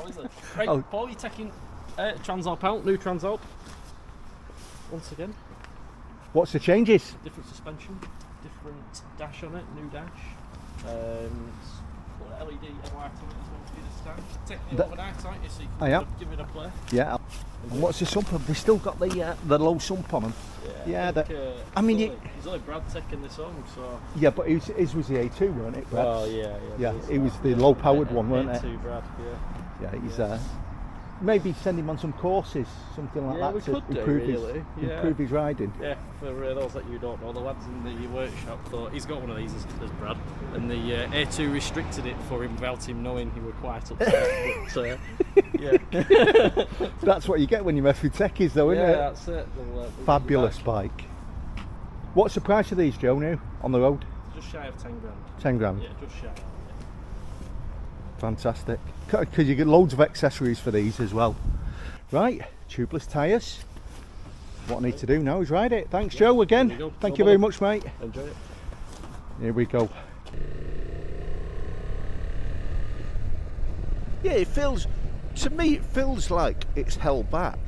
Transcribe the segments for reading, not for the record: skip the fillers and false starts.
now, is it? Right, Oh. Paul, you're taking Transalp out, new Transalp. Once again, What's the changes? different suspension, different dash on it, new dash. Got LED headlight on it as well for you this time. Take the overnight, aren't you, so you can give it a play. Yeah. And what's the sump? Have they still got the low sump on them? Yeah, I mean, it's only Brad taking this home, so. Yeah, but his was the A2, weren't it, Brad? Well, yeah. Yeah, it was the low-powered one, weren't it? A2 Brad, yeah. Yeah, he's maybe send him on some courses, something like that, we to could improve do, really. improve his riding. Yeah, for those that you don't know, the lads in the workshop thought he's got one of these as Brad, and the A2 restricted it for him without him knowing. He were quite upset. But yeah, That's what you get when you mess with techies, though, isn't it? Yeah, that's it. They'll Fabulous bike. What's the price of these, Joe, now on the road? Just shy of 10 grand. 10 grand. Yeah, just shy. Fantastic. Because you get loads of accessories for these as well. Right, tubeless tyres. What I need to do now is ride it. Thanks, Joe, again. Thank you very much, mate. Enjoy it. Here we go. Yeah, it feels, to me, it feels like it's held back.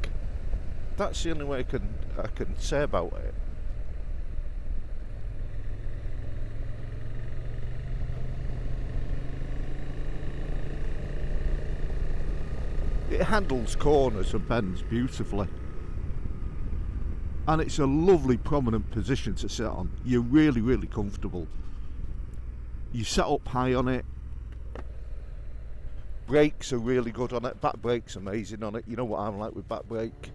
That's the only way I can say about it. It handles corners and bends beautifully. And it's a lovely prominent position to sit on. You're really, really comfortable. You set up high on it. Brakes are really good on it. Back brake's amazing on it. You know what I'm like with back brake.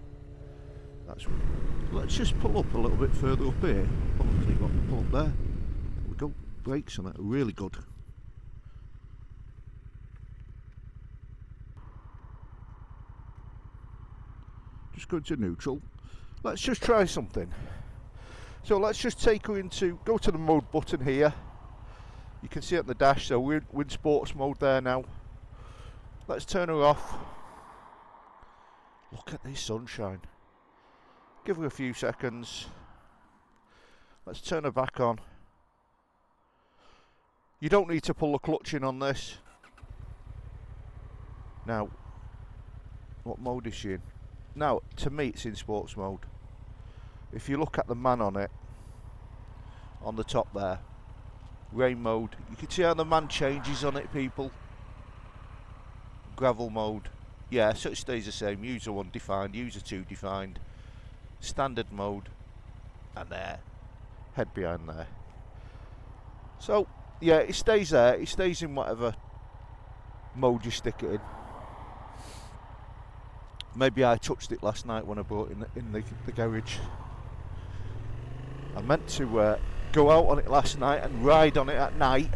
Let's just pull up a little bit further up here. Obviously got to pull up there. There we go. Brakes on it are really good. Just go to neutral. Let's just try something. So let's just take her go to the mode button here. You can see it on the dash, so we're in sports mode there now. Let's turn her off. Look at this sunshine. Give her a few seconds. Let's turn her back on. You don't need to pull the clutch in on this. Now, what mode is she in? Now, to me, it's in sports mode. If you look at the man on it, on the top there, rain mode, you can see how the man changes on it, people. Gravel mode, yeah, so it stays the same. User 1 defined, user 2 defined, standard mode, and there, head behind there. So, yeah, it stays there, it stays in whatever mode you stick it in. Maybe I touched it last night when I brought it in the garage. I meant to go out on it last night and ride on it at night,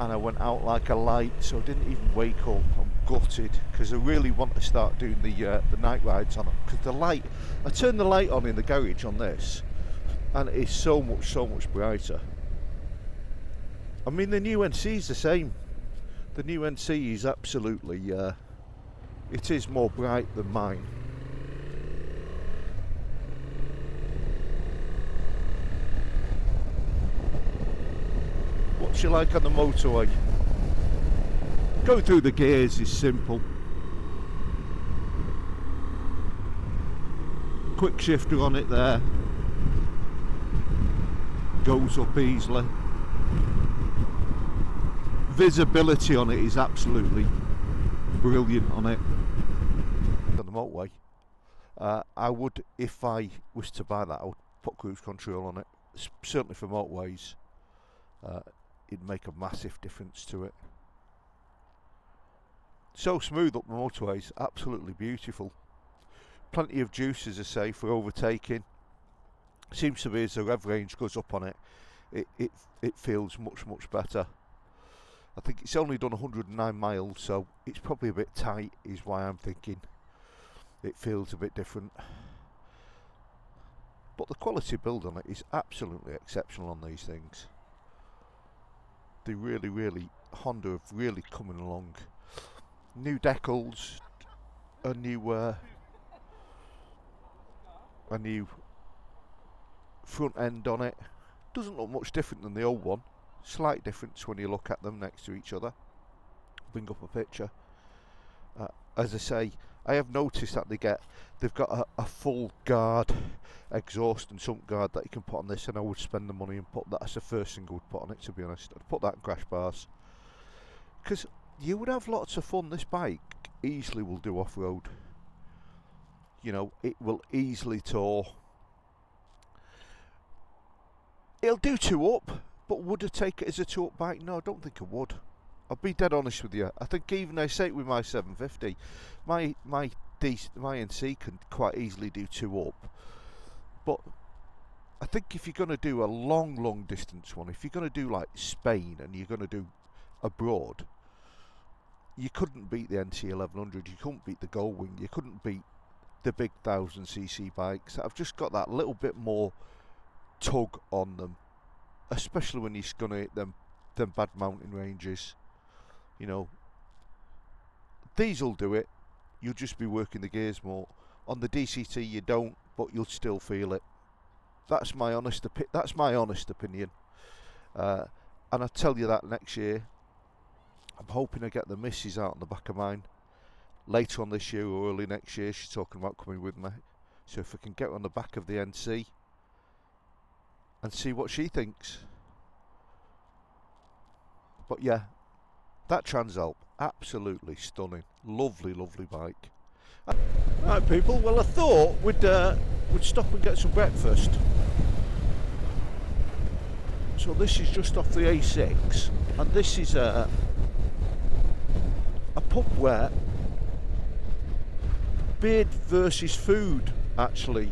and I went out like a light, so I didn't even wake up. I'm gutted because I really want to start doing the night rides on it. Because the light, I turned the light on in the garage on this, and it is so much brighter. I mean, the new NC is the same. The new NC is absolutely. It is more bright than mine. What's she like on the motorway? Going through the gears is simple. Quick shifter on it there. Goes up easily. Visibility on it is absolutely brilliant on it. On the motorway, I would, if I was to buy that, I would put cruise control on it. Certainly for motorways, it'd make a massive difference to it. So smooth up the motorways, absolutely beautiful. Plenty of juice, as I say, for overtaking. Seems to be as the rev range goes up on it, it feels much better. I think it's only done 109 miles, so it's probably a bit tight, is why I'm thinking it feels a bit different. But the quality build on it is absolutely exceptional on these things. They really, Honda have really coming along. New decals, a new front end on it. Doesn't look much different than the old one. Slight difference when you look at them next to each other. Bring up a picture. as I say, I have noticed that they've got a full guard exhaust and sump guard that you can put on this, and I would spend the money and put that as the first thing I would put on it, to be honest. I'd put that in crash bars, because you would have lots of fun. This bike easily will do off-road. You know, it will easily tour. It'll do 2-up, but would I take it as a 2-up bike? No, I don't think I would. I'll be dead honest with you. I think even I say it with my 750, my NC can quite easily do 2-up. But I think if you're going to do a long distance one, if you're going to do like Spain and you're going to do abroad, you couldn't beat the NT1100, you couldn't beat the Goldwing, you couldn't beat the big 1000cc bikes. I've just got that little bit more tug on them, especially when you're going to hit them bad mountain ranges. You know, these will do it. You'll just be working the gears more. On the DCT you don't, but you'll still feel it. That's my honest opinion. And I'll tell you that next year. I'm hoping to get the missus out on the back of mine later on this year or early next year. She's talking about coming with me. So if I can get her on the back of the NC and see what she thinks. But yeah, that Transalp, absolutely stunning. Lovely bike. Right people, well I thought we'd stop and get some breakfast. So this is just off the A6, and this is a pub where Beard versus Food actually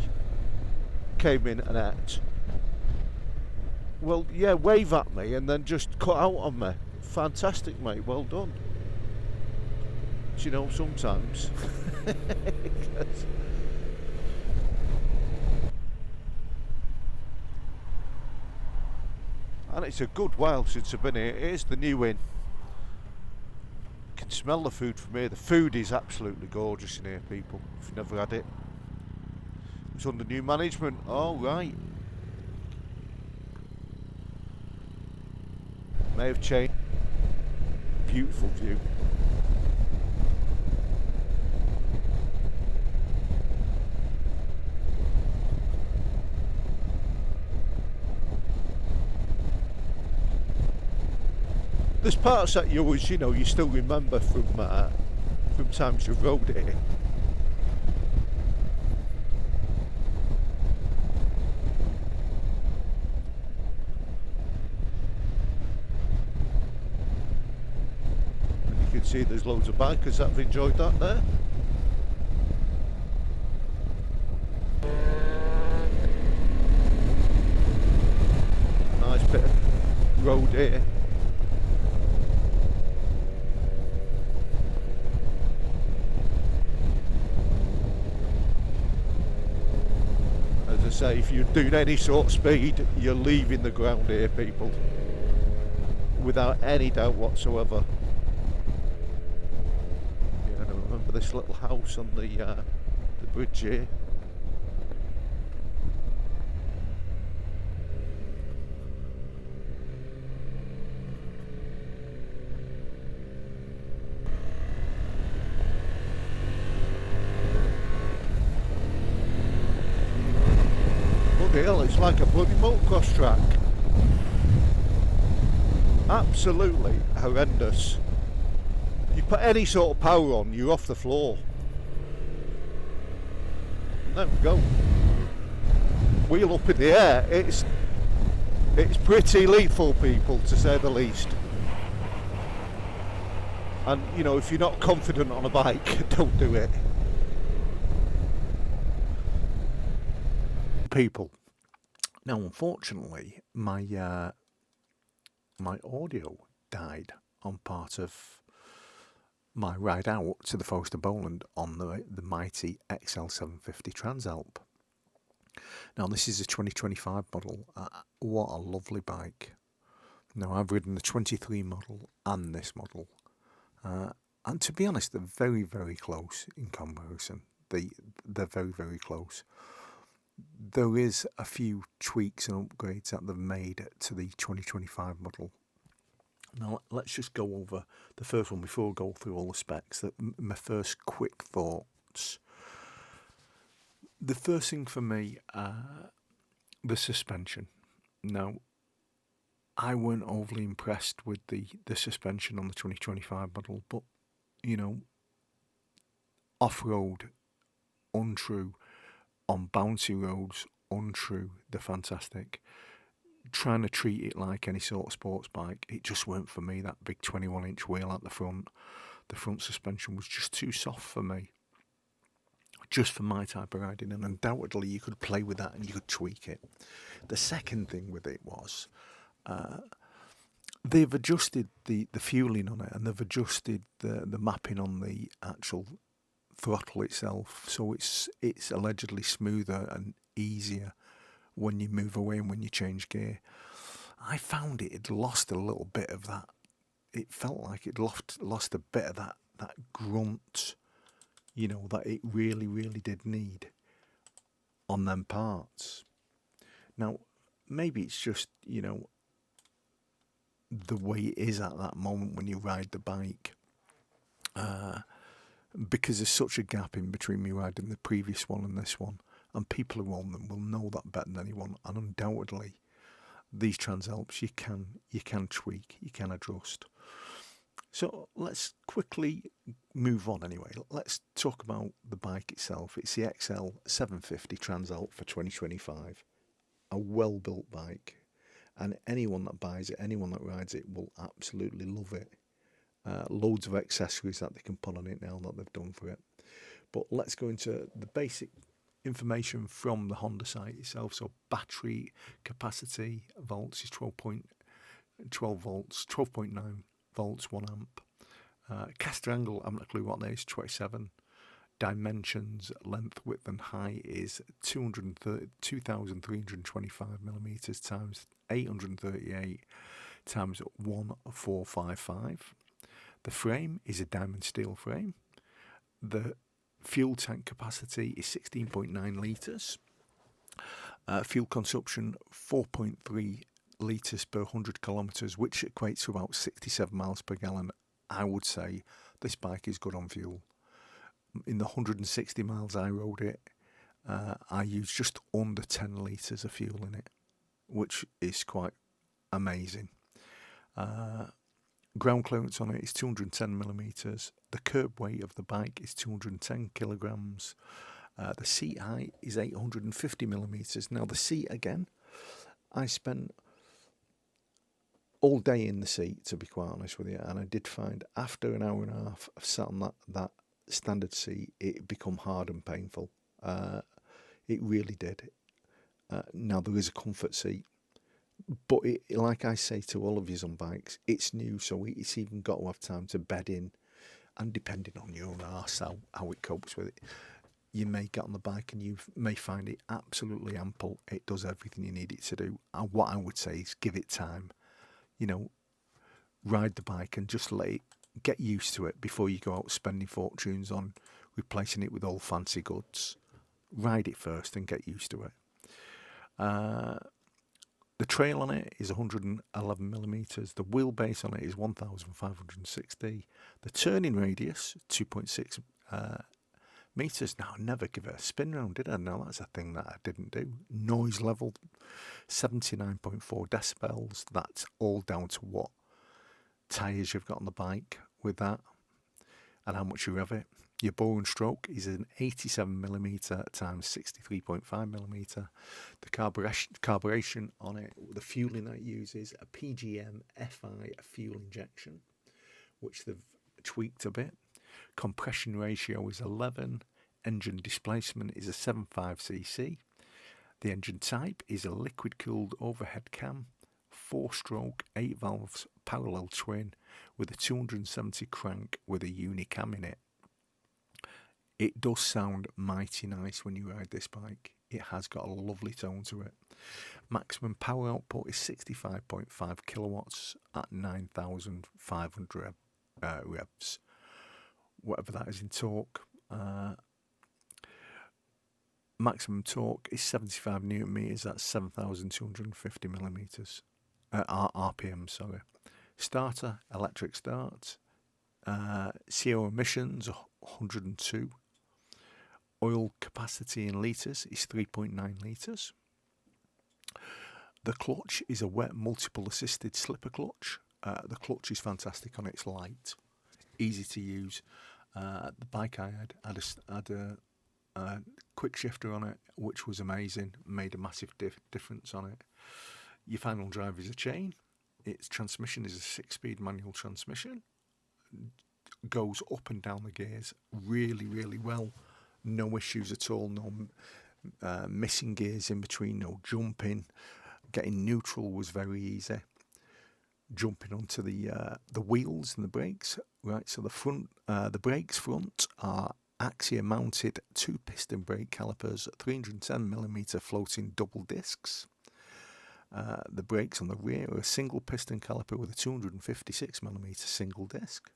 came in and ate. Well, yeah, wave at me and then just cut out on me. Fantastic, mate, well done. Do you know, sometimes and it's a good while since I've been here. Here's the new inn. You can smell the food from here. The food is absolutely gorgeous in here, people, if you've never had it. It's under new management. Oh right, may have changed. Beautiful view. There's parts that you always, you know, you still remember from times you've rode here. And you can see there's loads of bikers that have enjoyed that there. Nice bit of road here. Say if you're doing any sort of speed, you're leaving the ground here, people, without any doubt whatsoever. Yeah, I remember this little house on the bridge here. It's like a bloody motocross track. Absolutely horrendous. You put any sort of power on, you're off the floor. There we go. Wheel up in the air. It's pretty lethal, people, to say the least. And you know, if you're not confident on a bike, don't do it. People. Now, unfortunately, my audio died on part of my ride out to the Forest of Bowland on the mighty XL750 Transalp. Now, this is a 2025 model. What a lovely bike. Now, I've ridden the 23 model and this model. And to be honest, they're very close in comparison. They're very close. There is a few tweaks and upgrades that they've made to the 2025 model, Now let's just go over the first one before we go through all the specs. My first quick thoughts. The first thing for me, the suspension. Now, I weren't overly impressed with the suspension on the 2025 model, but off-road, untrue. On bouncy roads, untrue. They're fantastic. Trying to treat it like any sort of sports bike, it just weren't for me. That big 21-inch wheel at the front suspension was just too soft for me. Just for my type of riding, and undoubtedly you could play with that and you could tweak it. The second thing with it was they've adjusted the fueling on it, and they've adjusted the mapping on the actual throttle itself, so it's allegedly smoother and easier when you move away and when you change gear. I found it had lost a little bit of that. It felt like it lost a bit of that grunt, that it really, really did need on them parts. Now, maybe it's just, the way it is at that moment when you ride the bike. Because there's such a gap in between me riding the previous one and this one. And people who own them will know that better than anyone. And undoubtedly, these Transalps, you can tweak, you can adjust. So let's quickly move on anyway. Let's talk about the bike itself. It's the XL750 Transalp for 2025. A well-built bike. And anyone that buys it, anyone that rides it will absolutely love it. Loads of accessories that they can put on it now that they've done for it. But let's go into the basic information from the Honda site itself. So battery capacity volts is 12 volts, 12.9 volts, 1 amp. Caster angle, I haven't a clue what that is, 27. Dimensions, length, width and height is 2,325 millimeters times 838 times 1455. The frame is a diamond steel frame. The fuel tank capacity is 16.9 litres. Fuel consumption 4.3 litres per 100 kilometres, which equates to about 67 miles per gallon. I would say this bike is good on fuel. In the 160 miles I rode it, I used just under 10 litres of fuel in it, which is quite amazing. Ground clearance on it is 210 millimetres. The curb weight of the bike is 210 kilograms. The seat height is 850 millimetres. Now the seat, again, I spent all day in the seat, to be quite honest with you, and I did find after an hour and a half of sat on that standard seat, it become hard and painful. It really did. Now there is a comfort seat, but like I say to all of you on bikes, it's new, so it's even got to have time to bed in, and depending on your own arse how it copes with it, you may get on the bike and you may find it absolutely ample. It does everything you need it to do. And what I would say is give it time. Ride the bike and just let it get used to it before you go out spending fortunes on replacing it with all fancy goods. Ride it first and get used to it. The trail on it is 111 millimetres. The wheelbase on it is 1,560. The turning radius, 2.6 metres. Now, I never give it a spin round, did I? No, that's a thing that I didn't do. Noise level, 79.4 decibels. That's all down to what tyres you've got on the bike with that and how much you rev it. Your bore and stroke is an 87mm times 63.5mm. The carburation on it, the fueling that it uses, a PGM FI fuel injection, which they've tweaked a bit. Compression ratio is 11. Engine displacement is a 7.5cc. The engine type is a liquid-cooled overhead cam, 4-stroke, 8 valves, parallel twin, with a 270 crank with a unicam in it. It does sound mighty nice when you ride this bike. It has got a lovely tone to it. Maximum power output is 65.5 kilowatts at 9,500 revs. Whatever that is in torque. Maximum torque is 75 newton meters. That's 7,250 millimeters. RPM, sorry. Starter, electric start. CO emissions 102. Oil capacity in litres is 3.9 litres. The clutch is a wet multiple assisted slipper clutch. The clutch is fantastic on it. It's light, easy to use. The bike I had a quick shifter on it, which was amazing, made a massive difference on it. Your final drive is a chain. Its transmission is a 6-speed manual transmission. Goes up and down the gears really, really well. No issues at all. No missing gears in between. No jumping. Getting neutral was very easy. Jumping onto the wheels and the brakes. Right, so the brakes front are axiom-mounted 2-piston brake calipers, 310mm floating double discs. The brakes on the rear are a single piston caliper with a 256mm single disc.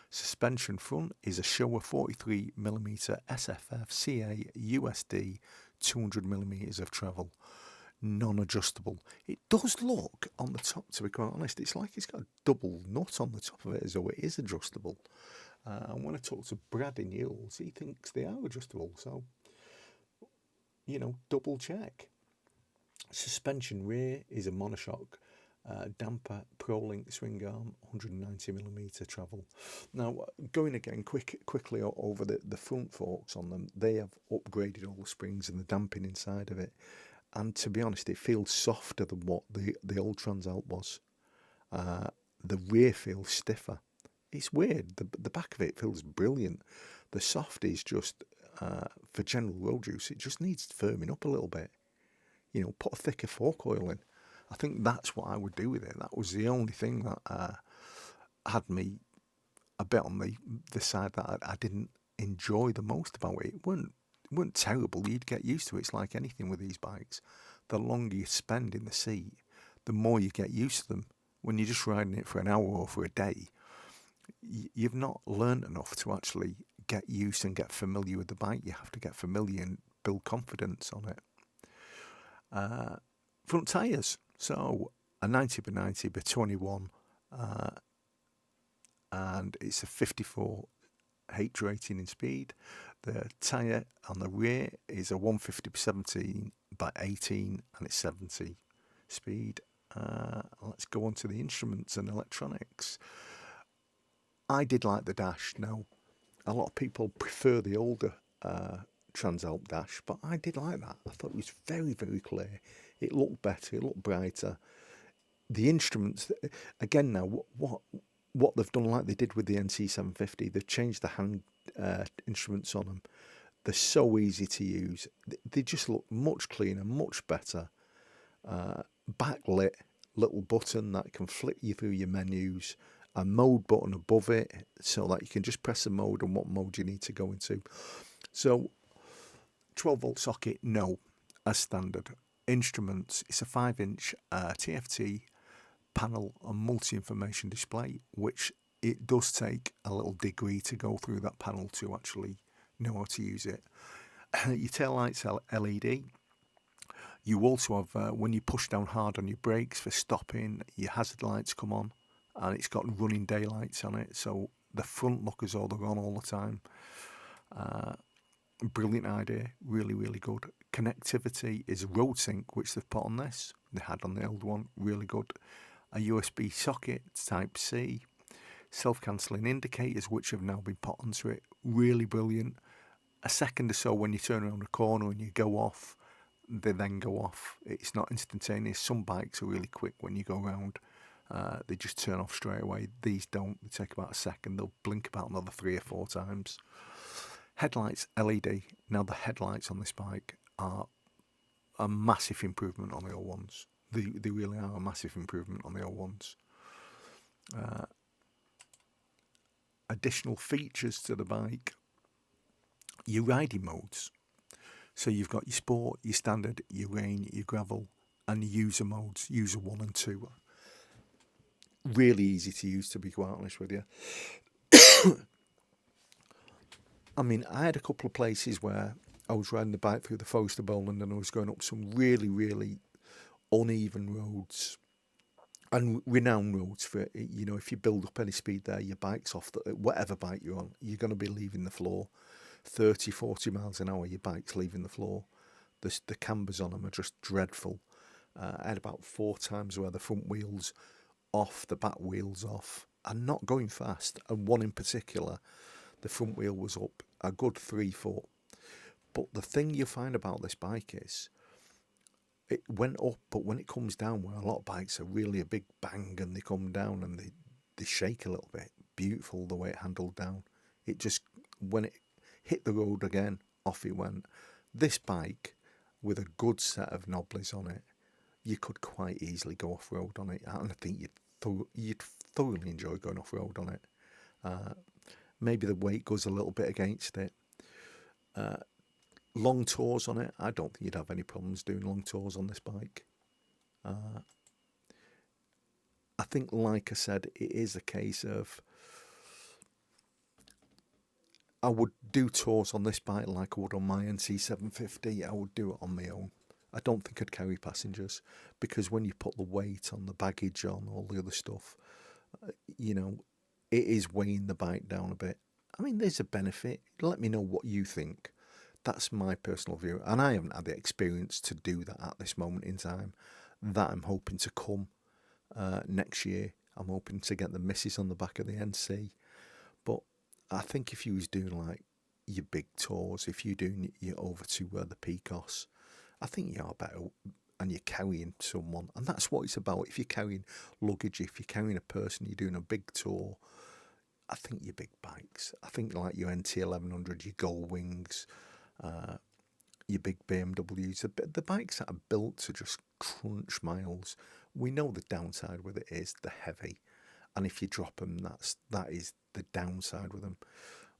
Suspension front is a Showa 43mm SFF CA USD 200mm of travel, non-adjustable. It does look on the top, to be quite honest, it's like it's got a double nut on the top of it as though it is adjustable. And when I talk to Brad in Yules, he thinks they are adjustable, so, double check. Suspension rear is a monoshock damper ProLink swing arm, 190mm travel. Now, going again quickly over the front forks on them, they have upgraded all the springs and the damping inside of it. And to be honest, it feels softer than what the old Transalp was. The rear feels stiffer. It's weird. The back of it feels brilliant. The soft is just, for general road use, it just needs firming up a little bit. Put a thicker fork oil in. I think that's what I would do with it. That was the only thing that had me a bit on the side that I didn't enjoy the most about it. It weren't terrible. You'd get used to it. It's like anything with these bikes. The longer you spend in the seat, the more you get used to them. When you're just riding it for an hour or for a day, you've not learned enough to actually get used and get familiar with the bike. You have to get familiar and build confidence on it. Front tyres. So a 90x90 by 21, and it's a 54 H rating in speed. The tyre on the rear is a 150x17 by 18, and it's 70 speed. Let's go on to the instruments and electronics. I did like the dash. Now, a lot of people prefer the older Transalp dash, but I did like that. I thought it was very, very clear. It looked better, it looked brighter. The instruments, again now, what they've done like they did with the NC750, they've changed the hand instruments on them. They're so easy to use. They just look much cleaner, much better. Backlit little button that can flick you through your menus. A mode button above it so that you can just press a mode and what mode you need to go into. So 12-volt socket, no, as standard. Instruments, it's a 5-inch TFT panel and multi-information display, which it does take a little degree to go through that panel to actually know how to use it. Your tail lights are LED. You also have, when you push down hard on your brakes for stopping, your hazard lights come on, and it's got running daylights on it, so the front lookers are on all the time. Brilliant idea, really, really good. Connectivity is road sync, which they've put on this. They had on the old one, really good. A USB socket, Type C. Self-cancelling indicators, which have now been put onto it, really brilliant. A second or so when you turn around a corner and you go off, they then go off. It's not instantaneous. Some bikes are really quick when you go around. They just turn off straight away. These don't. They take about a second. They'll blink about another 3 or 4 times. Headlights, LED. Now the headlights on this bike are a massive improvement on the old ones. They really are a massive improvement on the old ones. Additional features to the bike. Your riding modes. So you've got your sport, your standard, your rain, your gravel, and your user modes, user 1 and 2. Really easy to use, to be quite honest with you. I mean, I had a couple of places where I was riding the bike through the Forest of Bowland and I was going up some really, really uneven roads. and renowned roads for it. You know, if you build up any speed there, your bike's off, whatever bike you're on, you're going to be leaving the floor. 30, 40 miles an hour, your bike's leaving the floor. The cambers on them are just dreadful. I had about 4 times where the front wheels off, the back wheels off, and not going fast. And one in particular, the front wheel was up a good 3 foot. But the thing you find about this bike is, it went up, but when it comes down, where a lot of bikes are really a big bang and they come down and they shake a little bit. Beautiful the way it handled down. It just, when it hit the road again, off it went. This bike, with a good set of knobblies on it, you could quite easily go off-road on it. And I think you'd thoroughly enjoy going off-road on it. Maybe the weight goes a little bit against it. Long tours on it, I don't think you'd have any problems doing long tours on this bike. I think, like I said, it is a case of, I would do tours on this bike like I would on my NC750. I would do it on my own. I don't think I'd carry passengers, because when you put the weight on, the baggage on, all the other stuff, you know, it is weighing the bike down a bit. I mean, there's a benefit. Let me know what you think. That's my personal view, and I haven't had the experience to do that at this moment in time. That I'm hoping to come next year. I'm hoping to get the missus on the back of the NC. But I think if you was doing like your big tours, if you're doing your over to the Picos, I think you are better, and you're carrying someone, and that's what it's about. If you're carrying luggage, if you're carrying a person, you're doing a big tour, I think your big bikes, I think like your NT1100, your Gull Wings, your big BMWs, the bikes that are built to just crunch miles. We know the downside with it is the heavy, and if you drop them, that is the downside with them.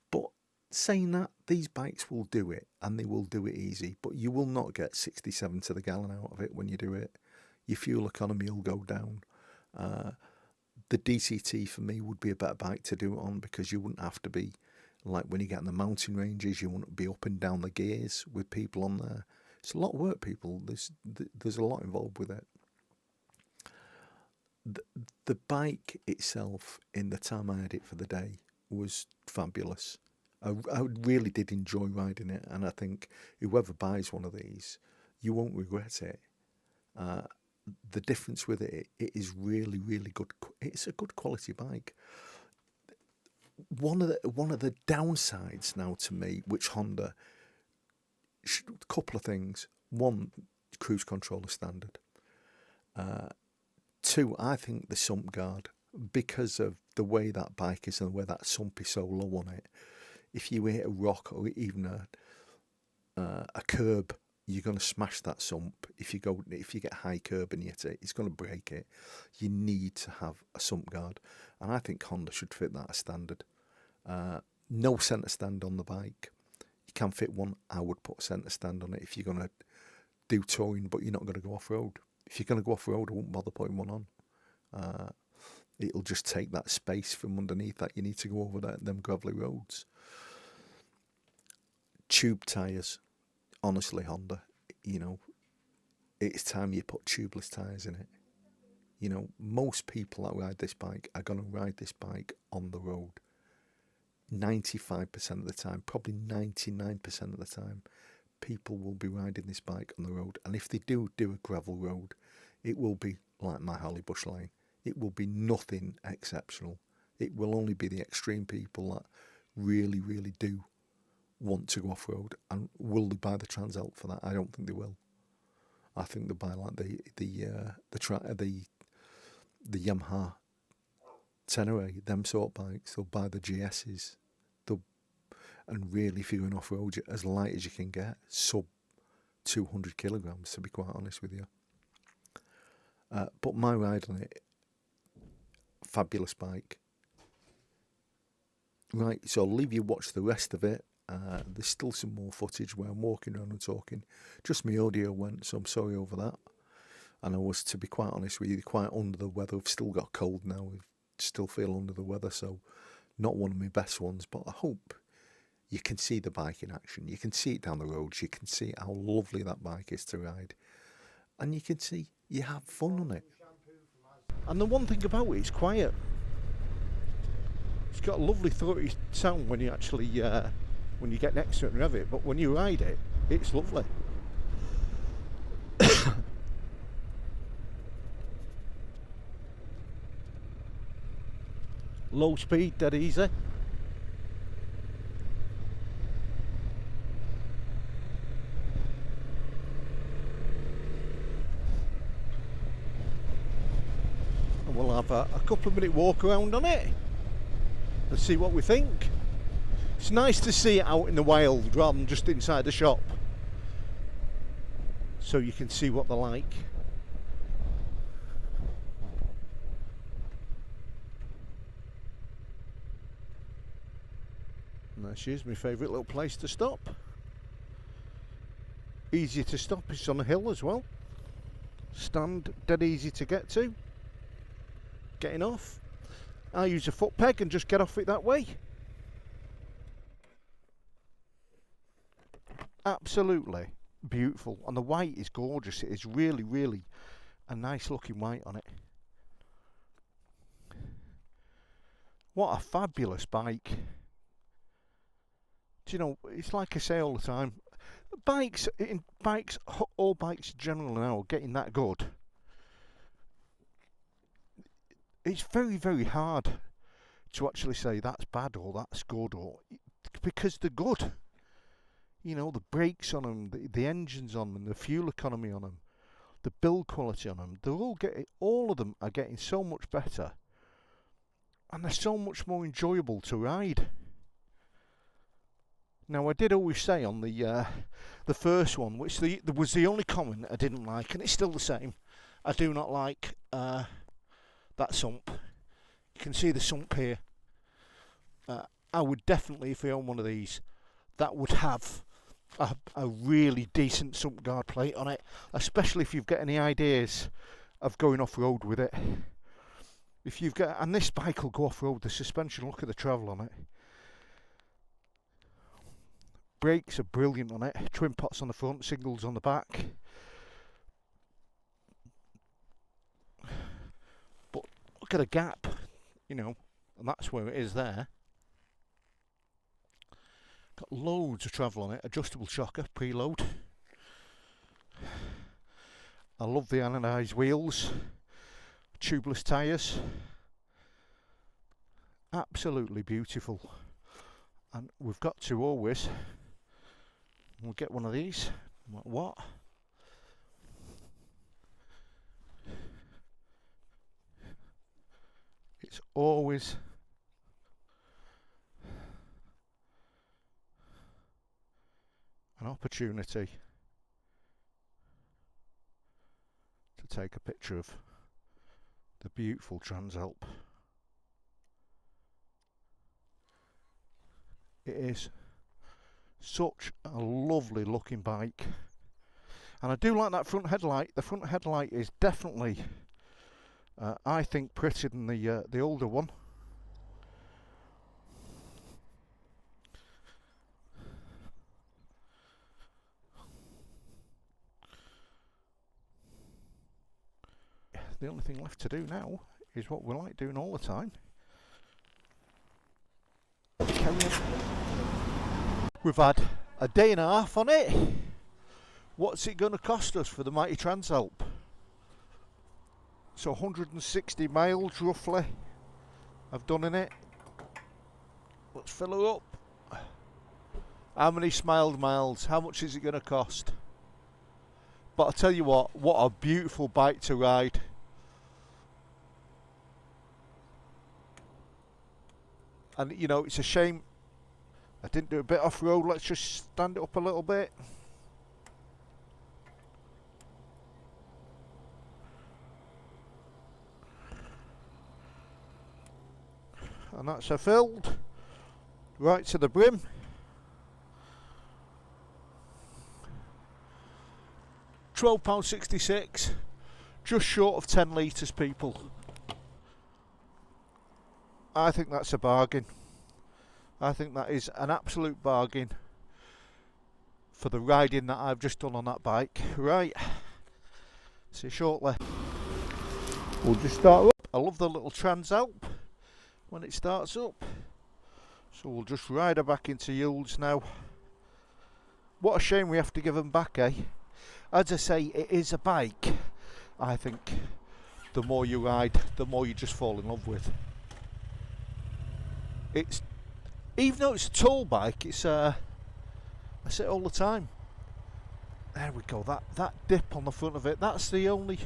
But saying that, these bikes will do it, and they will do it easy, but you will not get 67 to the gallon out of it when you do it. Your fuel economy will go down. The DCT for me would be a better bike to do it on, because you wouldn't have to be, like when you get in the mountain ranges, you wouldn't be up and down the gears with people on there. It's a lot of work, people. There's a lot involved with it. The bike itself, in the time I had it for the day, was fabulous. I really did enjoy riding it, and I think whoever buys one of these, you won't regret it. The difference with it is really, really good. It's a good quality bike. One of the downsides now to me, which Honda, a couple of things. One, cruise control is standard. 2, I think the sump guard, because of the way that bike is and the way that sump is so low on it, if you hit a rock or even a curb, you're going to smash that sump. If you get high curb and you hit it, it's going to break it. You need to have a sump guard, and I think Honda should fit that as standard. No centre stand on the bike. You can fit one. I would put a centre stand on it if you're going to do touring, but you're not going to go off-road. If you're going to go off-road, I wouldn't bother putting one on. It'll just take that space from underneath that you need to go over them gravelly roads. Tube tyres. Honestly, Honda, you know, it's time you put tubeless tyres in it. You know, most people that ride this bike are going to ride this bike on the road. 95% of the time, probably 99% of the time, people will be riding this bike on the road. And if they do a gravel road, it will be like my Holly Bush Lane. It will be nothing exceptional. It will only be the extreme people that really, really do want to go off-road. And will they buy the Transalp for that? I don't think they will. I think they'll buy like the Yamaha Tenere, them sort of bikes. They'll buy the GS's. And really, if you're going off-road, you're as light as you can get, sub 200 kilograms, to be quite honest with you. But my ride on it, fabulous bike. Right, so I'll leave you watch the rest of it. There's still some more footage where I'm walking around and talking. Just my audio went, so I'm sorry over that. And I was, to be quite honest with you, quite under the weather. I've still got cold now. I still feel under the weather, so not one of my best ones. But I hope you can see the bike in action. You can see it down the roads. You can see how lovely that bike is to ride. And you can see you have fun on it. And the one thing about it, it's quiet. It's got a lovely throaty sound when you actually when you get next to it and rev it, but when you ride it, it's lovely. Low speed, dead easy. And we'll have a couple of minute walk around on it and see what we think. It's nice to see it out in the wild rather than just inside the shop, so you can see what they're like. And there she is, my favourite little place to stop. Easy to stop, it's on a hill as well. Stand, dead easy to get to. Getting off, I use a foot peg and just get off it that way. Absolutely beautiful, and the white is gorgeous. It is really, really a nice looking white on it. What a fabulous bike. Do you know, it's like I say all the time, all bikes generally now are getting that good. It's very, very hard to actually say that's bad or that's good, or because they're good. You know, the brakes on them, the engines on them, the fuel economy on them, the build quality on them, all of them are getting so much better, and they're so much more enjoyable to ride. Now, I did always say on the first one, which was the only comment I didn't like, and it's still the same. I do not like that sump. You can see the sump here. I would definitely, if I own one of these, that would have a really decent sump guard plate on it, especially if you've got any ideas of going off-road with it. If you've got, and this bike will go off-road, the suspension, look at the travel on it. Brakes are brilliant on it, twin pots on the front, singles on the back. But look at a gap, you know, and that's where it is there. Got loads of travel on it, adjustable shocker, preload. I love the anodised wheels, tubeless tyres. Absolutely beautiful. And we've got to always, we'll get one of these. What? It's always an opportunity to take a picture of the beautiful Transalp. It is such a lovely looking bike, and I do like that front headlight. The front headlight is definitely I think prettier than the older one. The only thing left to do now is what we like doing all the time. Carry on. We've had a day and a half on it. What's it going to cost us for the mighty Transalp? So 160 miles roughly I've done in it. Let's fill her up. How many smiled miles? How much is it going to cost? But I'll tell you what a beautiful bike to ride. And you know, it's a shame I didn't do a bit off-road. Let's just stand it up a little bit. And that's her filled right to the brim. £12.66, just short of 10 litres, people. I think that's a bargain. I think that is an absolute bargain for the riding that I've just done on that bike. Right, see you shortly. We'll just start up. I love the little Transalp when it starts up. So we'll just ride her back into Yules now. What a shame we have to give them back, eh? As I say, it is a bike. I think the more you ride, the more you just fall in love with. It's, even though it's a tall bike, it's I say it all the time. There we go. That dip on the front of it. That's the only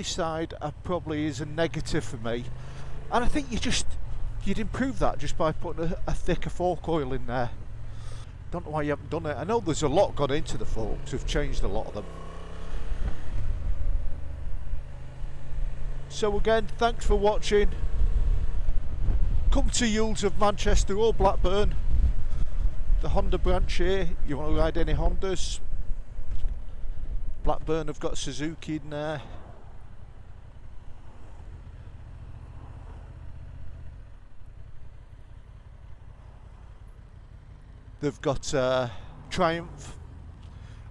side probably is a negative for me. And I think you'd improve that just by putting a thicker fork oil in there. Don't know why you haven't done it. I know there's a lot gone into the forks. We've changed a lot of them. So again, thanks for watching. Come to Yules of Manchester or Blackburn. The Honda branch here. You want to ride any Hondas? Blackburn have got Suzuki in there. They've got Triumph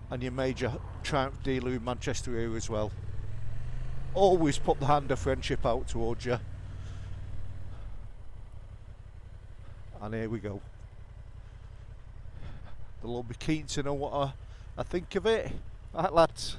and your major Triumph dealer in Manchester here as well. Always put the hand of friendship out towards you. And here we go. They'll all be keen to know what I think of it. Right, lads.